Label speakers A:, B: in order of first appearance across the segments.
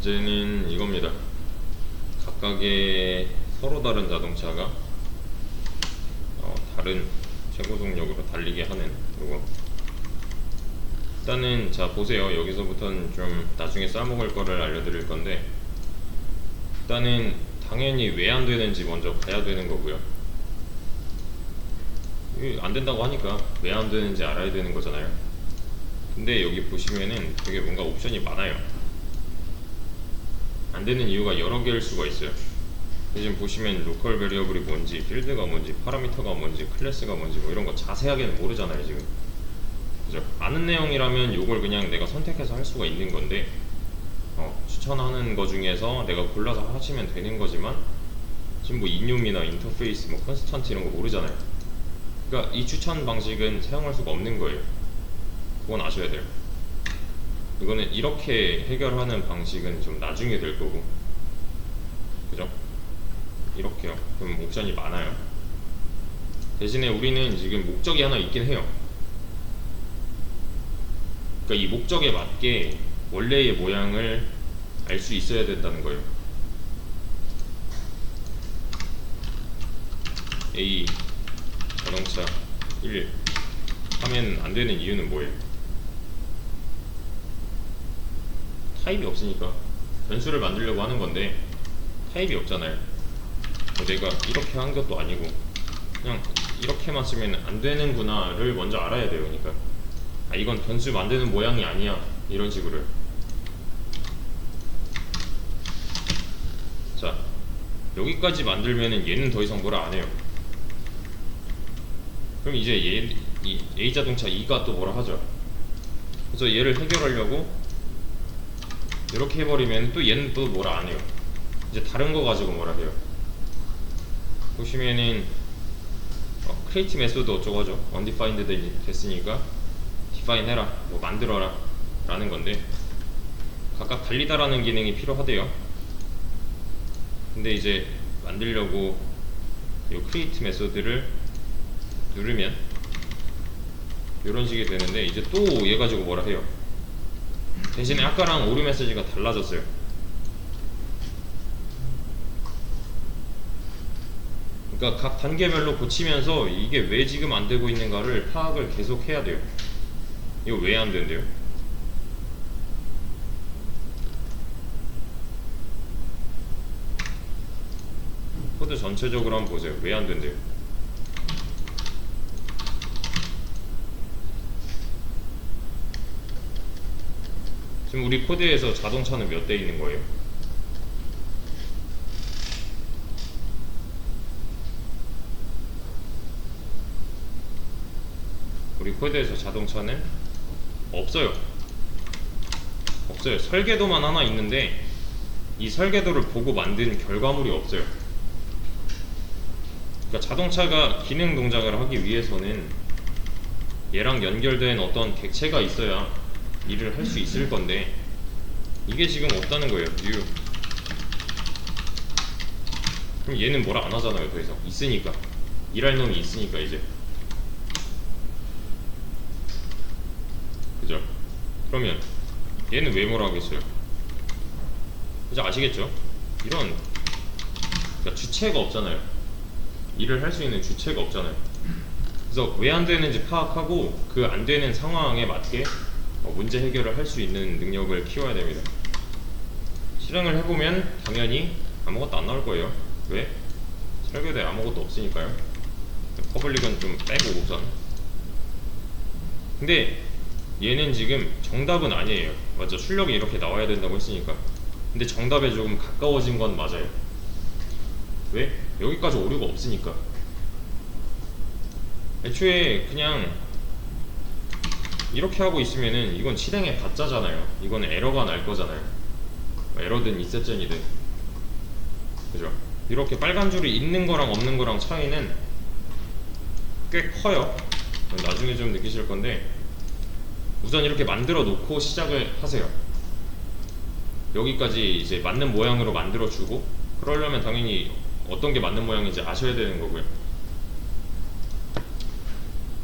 A: 문제는 이겁니다. 각각의 서로 다른 자동차가 다른 최고속력으로 달리게 하는 요거. 일단은 자 보세요. 여기서부터는 좀 나중에 싸먹을 거를 알려드릴 건데, 일단은 당연히 왜 안 되는지 먼저 봐야 되는 거고요. 안 된다고 하니까 왜 안 되는지 알아야 되는 거잖아요. 근데 여기 보시면은 되게 뭔가 옵션이 많아요. 안 되는 이유가 여러 개일 수가 있어요. 지금 보시면 로컬 베리어블이 뭔지, 필드가 뭔지, 파라미터가 뭔지, 클래스가 뭔지 뭐 이런 거 자세하게는 모르잖아요 지금. 그죠? 아는 내용이라면 이걸 그냥 내가 선택해서 할 수가 있는 건데, 추천하는 거 중에서 내가 골라서 하시면 되는 거지만, 지금 뭐 인용이나 인터페이스, 뭐 컨스턴트 이런 거 모르잖아요. 그러니까 이 추천 방식은 사용할 수가 없는 거예요. 그건 아셔야 돼요. 이거는 이렇게 해결하는 방식은 좀 나중에 될 거고, 그죠? 이렇게요. 그럼 옵션이 많아요. 대신에 우리는 지금 목적이 하나 있긴 해요. 그러니까 이 목적에 맞게 원래의 모양을 알 수 있어야 된다는 거예요. A 자동차 1 하면 안 되는 이유는 뭐예요? 타입이 없으니까. 변수를 만들려고 하는 건데 타입이 없잖아요. 내가 이렇게 한 것도 아니고 그냥 이렇게만 쓰면 안 되는구나를 먼저 알아야 돼요. 그러니까 이건 변수 만드는 모양이 아니야, 이런 식으로. 자, 여기까지 만들면은 얘는 더 이상 뭐라 안 해요. 그럼 이제 이 A 자동차 2가 또 뭐라 하죠. 그래서 얘를 해결하려고 이렇게 해버리면 또 얘는 또 뭐라 안 해요. 이제 다른 거 가지고 뭐라 해요. 보시면은 create 메소드 어쩌고죠. undefined 됐으니까 define 해라, 뭐 만들어라 라는 건데, 각각 달리다라는 기능이 필요하대요. 근데 이제 만들려고 이 create 메소드를 누르면 이런 식이 되는데, 이제 또 얘 가지고 뭐라 해요. 대신에 아까랑 오류 메시지가 달라졌어요. 그러니까 각 단계별로 고치면서 이게 왜 지금 안 되고 있는가를 파악을 계속 해야 돼요. 이거 왜 안 된대요? 코드 전체적으로 한번 보세요. 왜 안 된대요? 지금 우리 코드에서 자동차는 몇 대 있는 거예요? 우리 코드에서 자동차는 없어요. 없어요. 설계도만 하나 있는데 이 설계도를 보고 만든 결과물이 없어요. 그러니까 자동차가 기능 동작을 하기 위해서는 얘랑 연결된 어떤 객체가 있어야 일을 할 수 있을 건데, 이게 지금 없다는 거예요. new. 그럼 얘는 뭐라 안 하잖아요. 더 이상 있으니까, 일할 놈이 있으니까. 이제 그죠? 그러면 얘는 왜 뭐라 하겠어요? 이제 아시겠죠? 이런, 그러니까 주체가 없잖아요. 일을 할 수 있는 주체가 없잖아요. 그래서 왜 안 되는지 파악하고 그 안 되는 상황에 맞게 문제 해결을 할 수 있는 능력을 키워야 됩니다. 실행을 해보면 당연히 아무것도 안 나올 거예요. 왜? 설계도에 아무것도 없으니까요. 퍼블릭은 좀 빼고 우선. 근데 얘는 지금 정답은 아니에요. 맞죠? 출력이 이렇게 나와야 된다고 했으니까. 근데 정답에 조금 가까워진 건 맞아요. 왜? 여기까지 오류가 없으니까. 애초에 그냥 이렇게 하고 있으면은 이건 실행에 가짜잖아요. 이거는 에러가 날 거잖아요. 에러든 인셉션이든. 그죠? 이렇게 빨간 줄이 있는 거랑 없는 거랑 차이는 꽤 커요. 나중에 좀 느끼실 건데, 우선 이렇게 만들어 놓고 시작을 하세요. 여기까지 이제 맞는 모양으로 만들어 주고, 그러려면 당연히 어떤 게 맞는 모양인지 아셔야 되는 거고요.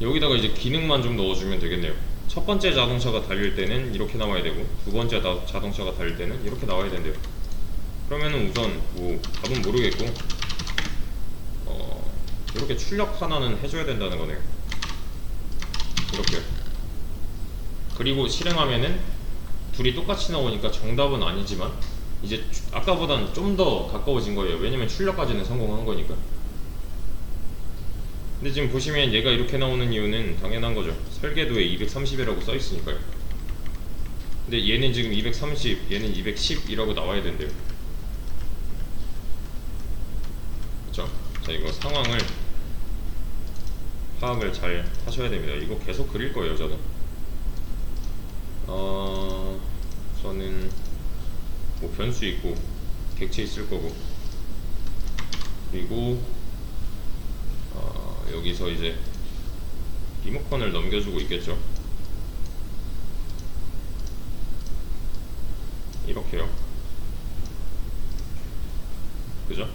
A: 여기다가 이제 기능만 좀 넣어주면 되겠네요. 첫 번째 자동차가 달릴 때는 이렇게 나와야 되고 두 번째 자동차가 달릴 때는 이렇게 나와야 된대요. 그러면은 우선 뭐 답은 모르겠고 이렇게 출력 하나는 해줘야 된다는 거네요. 이렇게. 그리고 실행하면은 둘이 똑같이 나오니까 정답은 아니지만 이제 아까보단 좀 더 가까워진 거예요. 왜냐면 출력까지는 성공한 거니까. 근데 지금 보시면 얘가 이렇게 나오는 이유는 당연한 거죠. 설계도에 230이라고 써 있으니까요. 근데 얘는 지금 230, 얘는 210이라고 나와야 된대요. 그쵸? 자, 이거 상황을 파악을 잘 하셔야 됩니다. 이거 계속 그릴 거예요, 저는. 저는 뭐 변수 있고 객체 있을 거고, 그리고 여기서 이제 리모컨을 넘겨주고 있겠죠. 이렇게요. 그죠?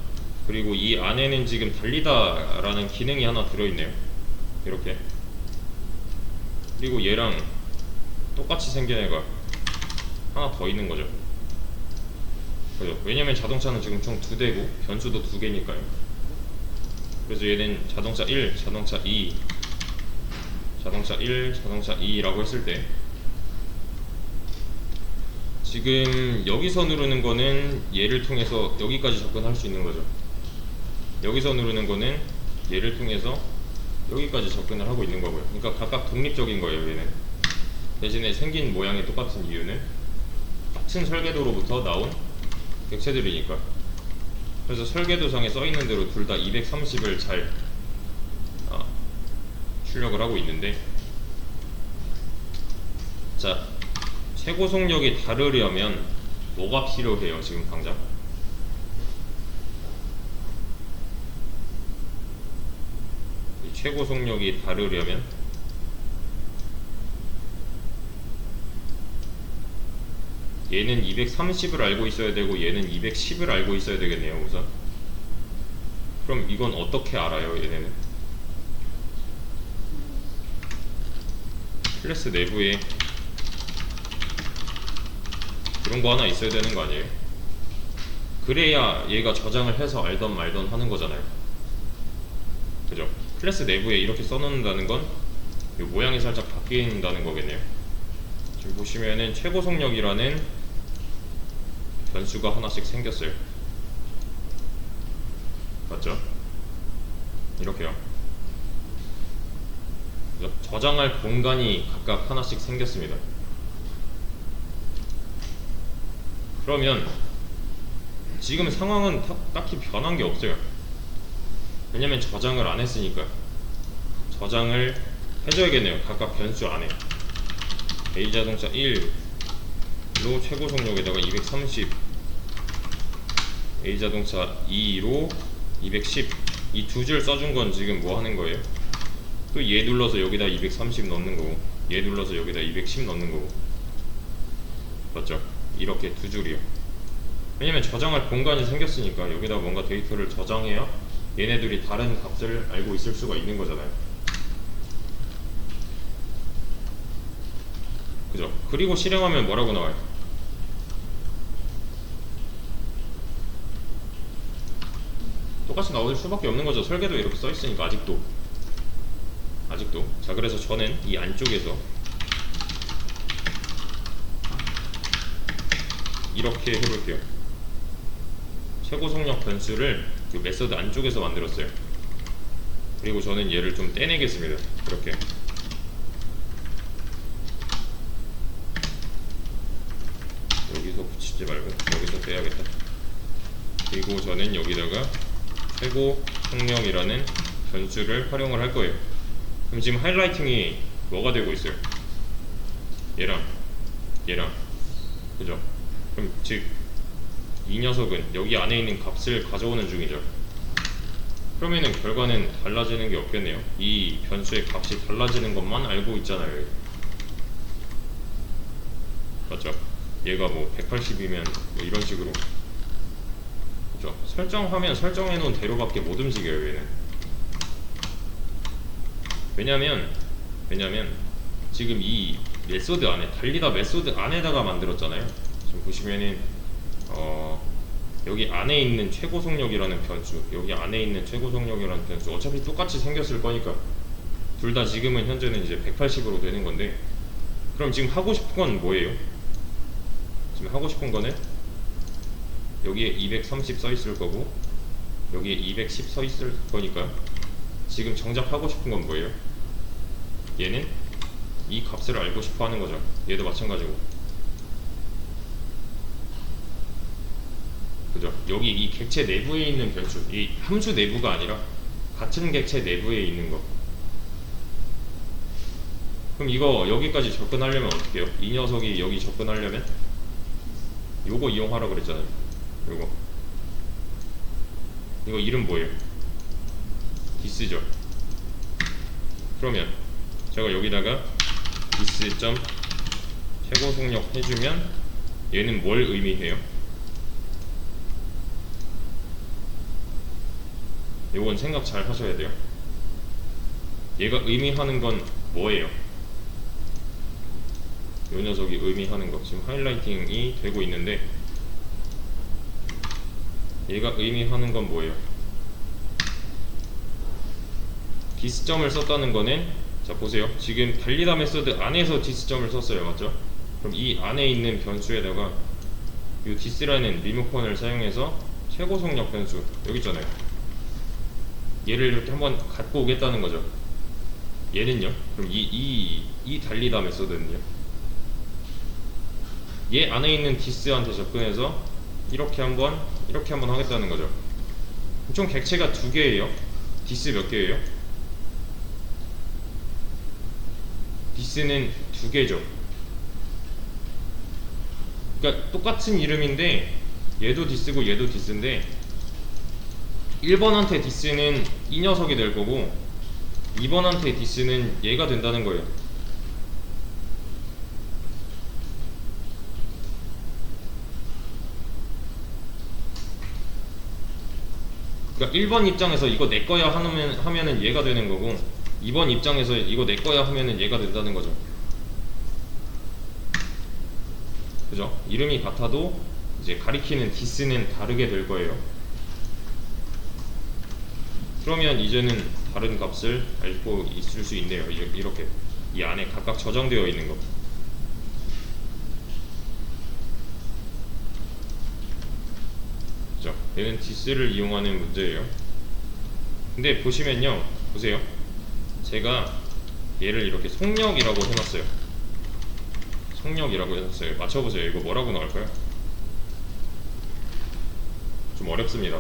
A: 그리고 이 안에는 지금 달리다 라는 기능이 하나 들어있네요. 이렇게. 그리고 얘랑 똑같이 생긴 애가 하나 더 있는 거죠. 그죠? 왜냐면 자동차는 지금 총 2대고 변수도 2개니까요. 그래서 얘는 자동차 1, 자동차 2, 자동차 1, 자동차 2라고 했을 때 지금 여기서 누르는 거는 얘를 통해서 여기까지 접근할 수 있는 거죠. 여기서 누르는 거는 얘를 통해서 여기까지 접근을 하고 있는 거고요. 그러니까 각각 독립적인 거예요. 얘는 대신에 생긴 모양이 똑같은 이유는 같은 설계도로부터 나온 객체들이니까. 그래서 설계도상에 써있는 대로 둘 다 230을 잘 출력을 하고 있는데, 자, 최고 속력이 다르려면 뭐가 필요해요? 지금 당장 이 최고 속력이 다르려면 얘는 230을 알고 있어야 되고 얘는 210을 알고 있어야 되겠네요. 우선 그럼 이건 어떻게 알아요? 얘네는 클래스 내부에 그런 거 하나 있어야 되는 거 아니에요? 그래야 얘가 저장을 해서 알던 말던 하는 거잖아요. 그죠? 클래스 내부에 이렇게 써놓는다는 건 이 모양이 살짝 바뀐다는 거겠네요. 지금 보시면은 최고 속력이라는 변수가 하나씩 생겼어요. 맞죠? 이렇게요. 그죠? 저장할 공간이 각각 하나씩 생겼습니다. 그러면 지금 상황은 딱히 변한 게 없어요. 왜냐면 저장을 안 했으니까. 저장을 해줘야겠네요. 각각 변수 안에 A자동차 1로 최고 속력에다가 230, A자동차 2로 210, 이 두 줄 써준 건 지금 뭐 하는 거예요? 또 얘 눌러서 여기다 230 넣는 거고, 얘 눌러서 여기다 210 넣는 거고. 맞죠? 이렇게 두 줄이요. 왜냐면 저장할 공간이 생겼으니까 여기다 뭔가 데이터를 저장해야 얘네들이 다른 값을 알고 있을 수가 있는 거잖아요. 그죠? 그리고 실행하면 뭐라고 나와요? 똑같이 나올 수밖에 없는 거죠. 설계도 이렇게 써 있으니까. 아직도. 자, 그래서 저는 이 안쪽에서 이렇게 해볼게요. 최고 속력 변수를 그 메서드 안쪽에서 만들었어요. 그리고 저는 얘를 좀 떼내겠습니다. 이렇게. 여기서 붙이지 말고 여기서 떼야겠다. 그리고 저는 여기다가 최고 속력이라는 변수를 활용을 할 거예요. 그럼 지금 하이라이팅이 뭐가 되고 있어요? 얘랑 그죠? 그럼 즉 이 녀석은 여기 안에 있는 값을 가져오는 중이죠. 그러면은 결과는 달라지는 게 없겠네요. 이 변수의 값이 달라지는 것만 알고 있잖아요. 맞죠? 얘가 뭐 180이면 뭐 이런 식으로, 그죠? 설정하면 설정해놓은 대로밖에 못 움직여요. 얘는. 왜냐면 지금 이 메소드 안에 달리다 메소드 안에다가 만들었잖아요. 지금 보시면은 여기 안에 있는 최고 속력이라는 변수, 여기 안에 있는 최고 속력이라는 변수 어차피 똑같이 생겼을 거니까 둘 다 지금은 현재는 이제 180으로 되는 건데, 그럼 지금 하고 싶은 건 뭐예요? 지금 하고 싶은 거는 여기에 230 써 있을 거고 여기에 210 써 있을 거니까 지금 정작 하고 싶은 건 뭐예요? 얘는 이 값을 알고 싶어 하는 거죠. 얘도 마찬가지고, 그죠? 여기 이 객체 내부에 있는 변수, 이 함수 내부가 아니라 같은 객체 내부에 있는 거. 그럼 이거 여기까지 접근하려면 어떻게 해요? 이 녀석이 여기 접근하려면 요거 이용하라 그랬잖아요. 이거 이름 뭐예요? 디스죠. 그러면 제가 여기다가 디스 점 최고 속력 해주면 얘는 뭘 의미해요? 요건 생각 잘 하셔야 돼요. 얘가 의미하는 건 뭐예요? 요 녀석이 의미하는 거 지금 하이라이팅이 되고 있는데, 얘가 의미하는 건 뭐예요? 디스점을 썼다는 거는, 자 보세요. 지금 달리다 메소드 안에서 디스점을 썼어요. 맞죠? 그럼 이 안에 있는 변수에다가 이 디스라는 리모컨을 사용해서 최고 속력 변수 여기 있잖아요. 얘를 이렇게 한번 갖고 오겠다는 거죠. 얘는요? 그럼 이 달리다 메소드는요? 얘 안에 있는 디스한테 접근해서 이렇게 한번 하겠다는 거죠. 총 객체가 두 개예요. 디스 몇 개예요? 디스는 두 개죠. 그러니까 똑같은 이름인데 얘도 디스고 얘도 디스인데 1번한테 디스는 이 녀석이 될 거고 2번한테 디스는 얘가 된다는 거예요. 그러니까 1번 입장에서 이거 내 거야 하면은 얘가 되는 거고 2번 입장에서 이거 내 거야 하면은 얘가 된다는 거죠. 그죠? 이름이 같아도 이제 가리키는 디스는 다르게 될 거예요. 그러면 이제는 다른 값을 알고 있을 수 있네요. 이렇게 이 안에 각각 저장되어 있는 거. 그죠? 얘는 디스를 이용하는 문제예요. 근데 보시면요, 보세요. 제가 얘를 이렇게 속력이라고 해놨어요. 속력이라고 해놨어요. 맞춰보세요. 이거 뭐라고 나올까요? 좀 어렵습니다.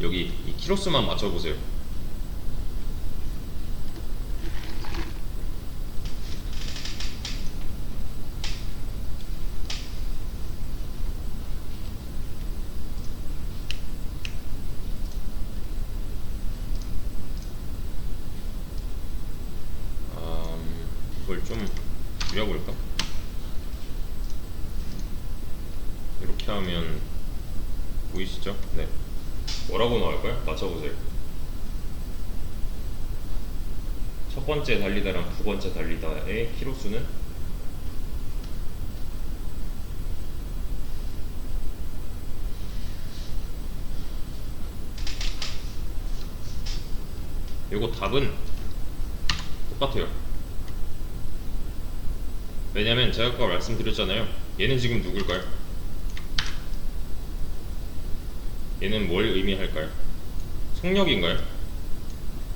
A: 여기 이 키로수만 맞춰보세요. 이걸 좀 줄여볼까? 이렇게 하면 보이시죠? 네. 뭐라고 나올까요? 맞춰보세요. 첫 번째 달리다랑 두 번째 달리다의 키로수는 요거 답은 똑같아요. 왜냐면 제가 아까 말씀드렸잖아요. 얘는 지금 누굴까요? 얘는 뭘 의미할까요? 속력인가요?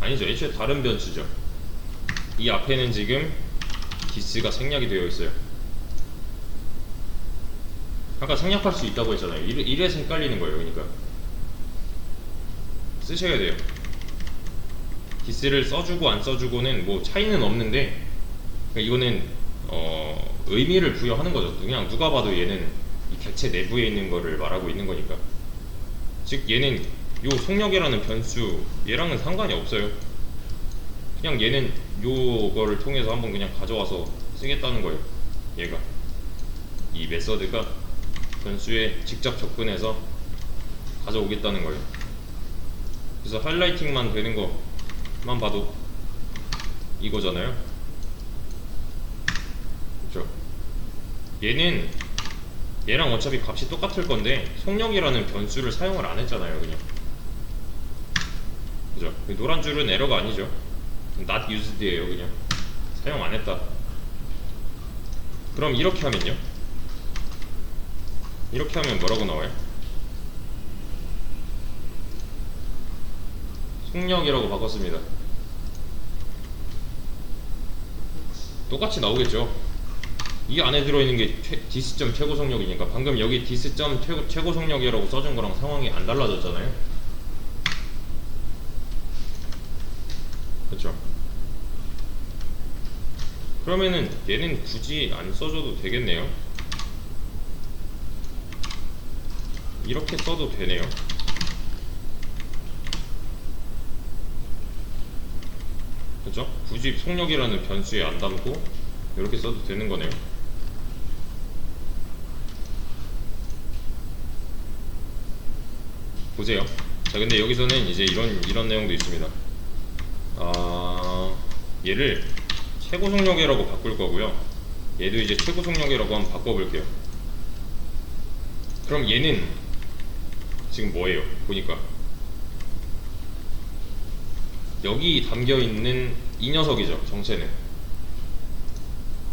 A: 아니죠. 애초에 다른 변수죠. 이 앞에는 지금 디스가 생략이 되어 있어요. 아까 생략할 수 있다고 했잖아요. 이래서 헷갈리는 거예요. 그러니까 쓰셔야 돼요. 디스를 써주고 안 써주고는 뭐 차이는 없는데, 그러니까 이거는 의미를 부여하는 거죠. 그냥 누가 봐도 얘는 이 객체 내부에 있는 거를 말하고 있는 거니까. 즉 얘는 요 속력이라는 변수 얘랑은 상관이 없어요. 그냥 얘는 요거를 통해서 한번 그냥 가져와서 쓰겠다는 거예요. 얘가 이 메서드가 변수에 직접 접근해서 가져오겠다는 거예요. 그래서 하이라이팅만 되는 거 봐도 이거잖아요. 그쵸? 얘랑 어차피 값이 똑같을 건데 속력이라는 변수를 사용을 안 했잖아요, 그냥. 그죠? 노란 줄은 에러가 아니죠. not used예요, 그냥. 사용 안 했다. 그럼 이렇게 하면요? 이렇게 하면 뭐라고 나와요? 속력이라고 바꿨습니다. 똑같이 나오겠죠. 이 안에 들어있는 게 디스점 최고 속력이니까 방금 여기 디스점 최고 속력이라고 써준 거랑 상황이 안 달라졌잖아요. 그쵸? 그러면은 얘는 굳이 안 써줘도 되겠네요. 이렇게 써도 되네요. 그죠? 굳이 속력이라는 변수에 안 담고 이렇게 써도 되는 거네요. 보세요. 자, 근데 여기서는 이제 이런 내용도 있습니다. 얘를 최고 속력이라고 바꿀 거고요. 얘도 이제 최고 속력이라고 한번 바꿔볼게요. 그럼 얘는 지금 뭐예요? 보니까 여기 담겨있는 이 녀석이죠, 정체는.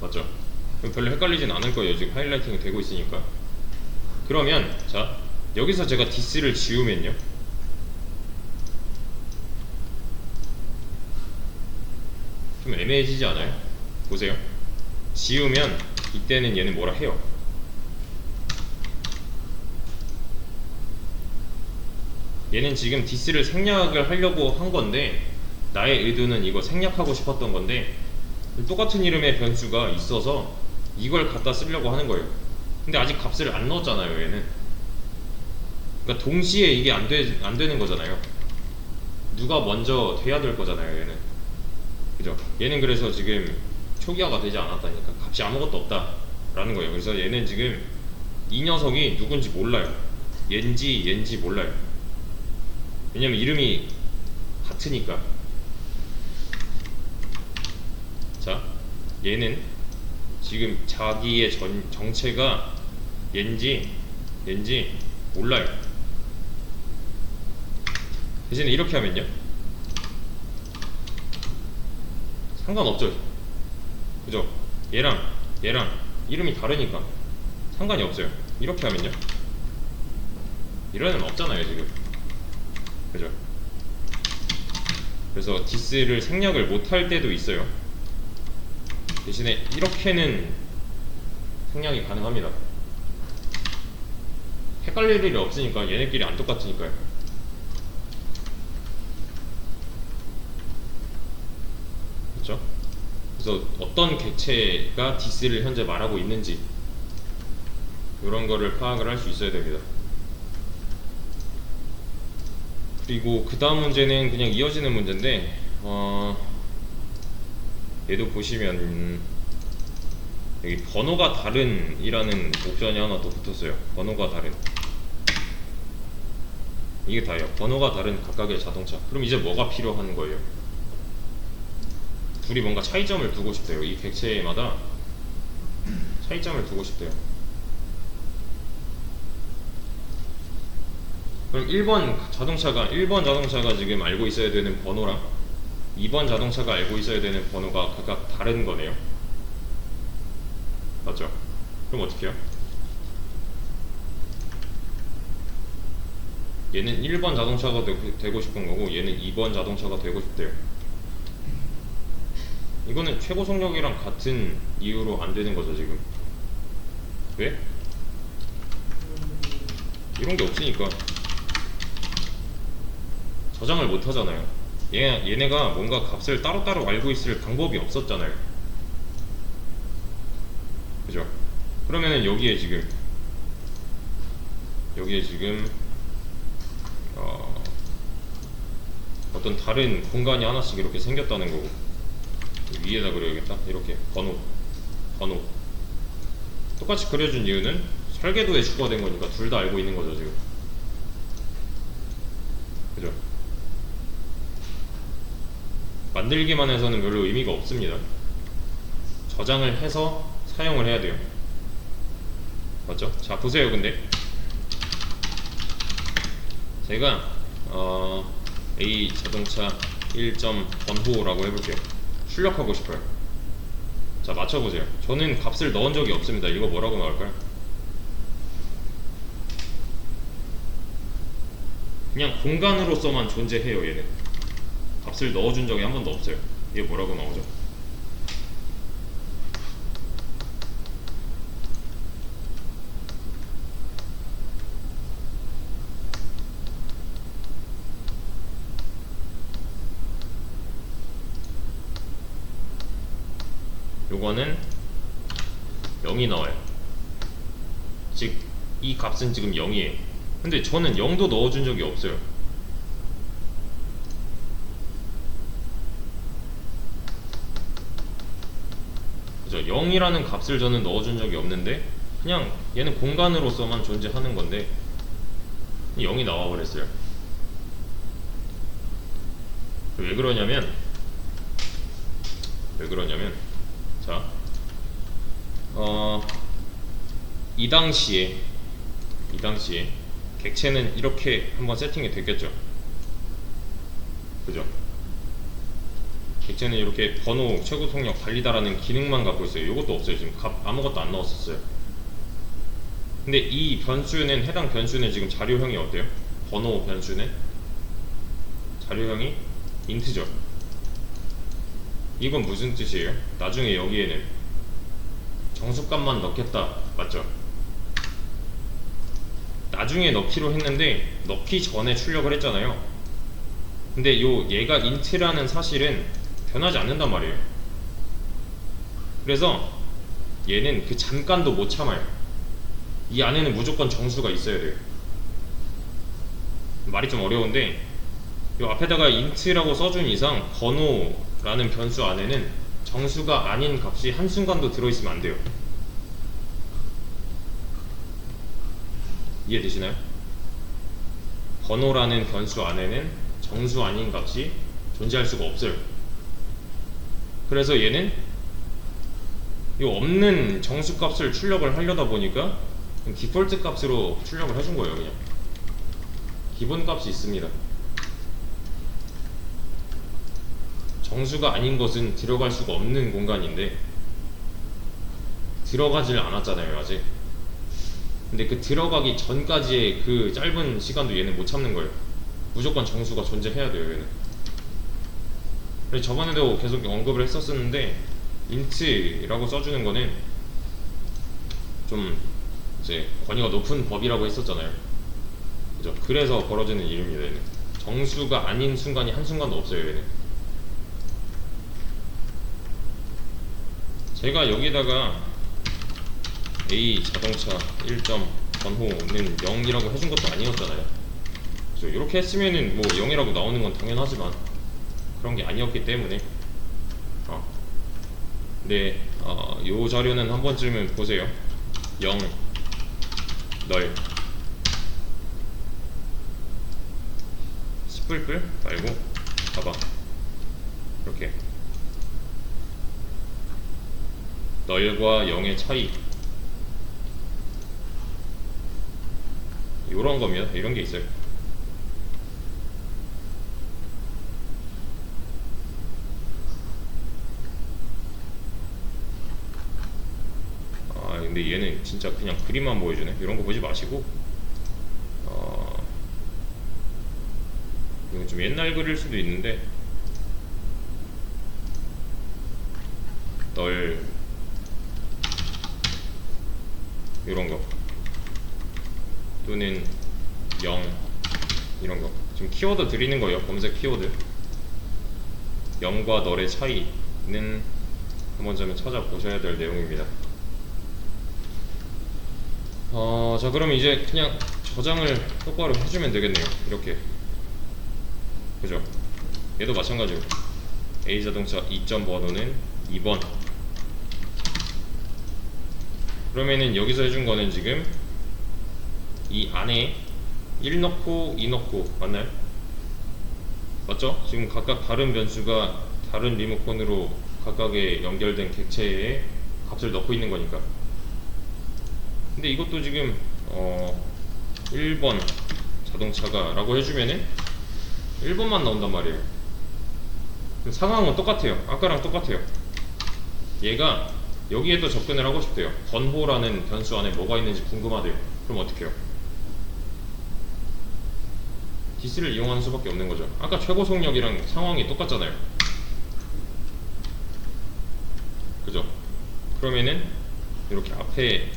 A: 맞죠? 그럼 별로 헷갈리진 않을 거예요, 지금 하이라이팅이 되고 있으니까. 그러면 자, 여기서 제가 디스를 지우면요, 좀 애매해지지 않아요? 보세요. 지우면 이때는 얘는 뭐라 해요? 얘는 지금 디스를 생략을 하려고 한 건데, 나의 의도는 이거 생략하고 싶었던 건데, 똑같은 이름의 변수가 있어서 이걸 갖다 쓰려고 하는 거예요. 근데 아직 값을 안 넣었잖아요, 얘는. 그러니까 동시에 이게 안 되는 거잖아요. 누가 먼저 돼야 될 거잖아요, 얘는. 그죠? 얘는 그래서 지금 초기화가 되지 않았다니까, 값이 아무것도 없다 라는 거예요. 그래서 얘는 지금 이 녀석이 누군지 몰라요. 얘인지 몰라요. 왜냐면 이름이 같으니까. 자, 얘는 지금 자기의 정체가 얘인지 몰라요. 대신에 이렇게 하면요, 상관없죠. 그죠? 얘랑 이름이 다르니까 상관이 없어요. 이렇게 하면요, 이런 애는 없잖아요, 지금. 그죠? 그래서 디스를 생략을 못할 때도 있어요. 대신에 이렇게는 생략이 가능합니다. 헷갈릴 일이 없으니까, 얘네끼리 안 똑같으니까요. 그렇죠? 그래서 어떤 객체가 디스를 현재 말하고 있는지 이런 거를 파악을 할 수 있어야 됩니다. 그리고 그 다음 문제는 그냥 이어지는 문제인데, 얘도 보시면 여기 번호가 다른 이라는 옵션이 하나 더 붙었어요. 번호가 다른, 이게 다예요. 번호가 다른 각각의 자동차. 그럼 이제 뭐가 필요한 거예요? 둘이 뭔가 차이점을 두고 싶대요. 이 객체마다 차이점을 두고 싶대요. 그럼 1번 자동차가 지금 알고 있어야 되는 번호랑 2번 자동차가 알고 있어야 되는 번호가 각각 다른 거네요. 맞죠? 그럼 어떻게 해요? 얘는 1번 자동차가 되고 싶은 거고, 얘는 2번 자동차가 되고 싶대요. 이거는 최고 속력이랑 같은 이유로 안 되는 거죠, 지금. 왜? 이런 게 없으니까 저장을 못 하잖아요. 얘네가 뭔가 값을 따로따로 알고 있을 방법이 없었잖아요. 그죠? 그러면은 여기에 지금 어떤 다른 공간이 하나씩 이렇게 생겼다는 거고, 위에다 그려야겠다. 이렇게 번호 똑같이 그려준 이유는 설계도에 추가된 거니까 둘 다 알고 있는 거죠, 지금. 그죠? 만들기만 해서는 별로 의미가 없습니다. 저장을 해서 사용을 해야 돼요. 맞죠? 자 보세요. 근데 제가 A 자동차 1점 번호라고 해볼게요. 출력하고 싶어요. 자 맞춰보세요. 저는 값을 넣은 적이 없습니다. 이거 뭐라고 나올까요? 그냥 공간으로서만 존재해요. 얘는 값을 넣어준 적이 한 번도 없어요. 이게 뭐라고 나오죠? 요거는 0이 나와요. 즉 이 값은 지금 0이에요. 근데 저는 0도 넣어준 적이 없어요. 그죠? 0이라는 값을 저는 넣어준 적이 없는데 그냥 얘는 공간으로서만 존재하는 건데 0이 나와버렸어요. 왜 그러냐면 자 이 당시에 객체는 이렇게 한번 세팅이 됐겠죠. 그죠? 객체는 이렇게 번호 최고 속력 달리다라는 기능만 갖고 있어요. 이것도 없어요. 지금 값 아무것도 안 넣었었어요. 근데 이 변수는 해당 변수는 지금 자료형이 어때요? 번호 변수는 자료형이 인트죠. 이건 무슨 뜻이에요? 나중에 여기에는 정수값만 넣겠다. 맞죠? 나중에 넣기로 했는데 넣기 전에 출력을 했잖아요. 근데 얘가 int라는 사실은 변하지 않는단 말이에요. 그래서 얘는 그 잠깐도 못 참아요. 이 안에는 무조건 정수가 있어야 돼요. 말이 좀 어려운데 이 앞에다가 int라고 써준 이상 번호라는 변수 안에는 정수가 아닌 값이 한순간도 들어있으면 안 돼요. 이해되시나요? 번호라는 변수 안에는 정수 아닌 값이 존재할 수가 없어요. 그래서 얘는 이 없는 정수 값을 출력을 하려다 보니까 디폴트 값으로 출력을 해준 거예요. 그냥 기본 값이 있습니다. 정수가 아닌 것은 들어갈 수가 없는 공간인데 들어가질 않았잖아요 아직. 근데 그 들어가기 전까지의 그 짧은 시간도 얘는 못 참는 거예요. 무조건 정수가 존재해야 돼요 얘는. 그래서 저번에도 계속 언급을 했었는데 int라고 써주는 거는 좀 이제 권위가 높은 법이라고 했었잖아요. 그죠? 그래서 벌어지는 일입니다 얘는. 정수가 아닌 순간이 한순간도 없어요 얘는. 제가 여기다가 A 자동차 1점 번호는 0이라고 해준 것도 아니었잖아요. 그죠? 이렇게 했으면은 뭐 0이라고 나오는 건 당연하지만 그런 게 아니었기 때문에 근데 요 자료는 한 번쯤은 보세요. 0 널 스플플 말고 봐봐 이렇게 널과 0의 차이 요런 겁니다. 이런 게 있어요. 근데 얘는 진짜 그냥 그림만 보여주네. 이런 거 보지 마시고 이건 좀 옛날 글일 수도 있는데 널 이런 거 또는 0 이런 거 지금 키워드 드리는 거예요. 검색 키워드 0과 널의 차이는 한번 좀 찾아보셔야 될 내용입니다. 자 그럼 이제 그냥 저장을 똑바로 해주면 되겠네요. 이렇게 그죠? 얘도 마찬가지로 A 자동차 2점 번호는 2번. 그러면은 여기서 해준 거는 지금 이 안에 1 넣고 2 넣고 맞나요? 맞죠? 지금 각각 다른 변수가 다른 리모컨으로 각각의 연결된 객체에 값을 넣고 있는 거니까. 근데 이것도 지금 1번 자동차가 라고 해주면은 1번만 나온단 말이에요. 상황은 똑같아요. 아까랑 똑같아요. 얘가 여기에도 접근을 하고 싶대요. 번호라는 변수 안에 뭐가 있는지 궁금하대요. 그럼 어떻게 해요? 디스를 이용하는 수밖에 없는 거죠. 아까 최고 속력이랑 상황이 똑같잖아요. 그죠? 그러면은 이렇게 앞에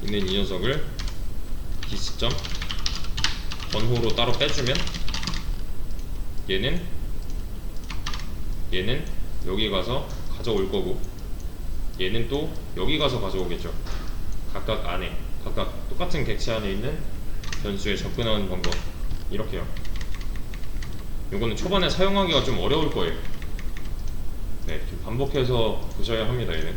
A: 있는 이 녀석을 디스점 번호로 따로 빼주면 얘는 여기 가서 가져올 거고 얘는 또 여기 가서 가져오겠죠. 각각 안에, 각각 똑같은 객체 안에 있는 변수에 접근하는 방법 이렇게요. 요거는 초반에 사용하기가 좀 어려울 거예요. 네, 좀 반복해서 보셔야 합니다. 얘는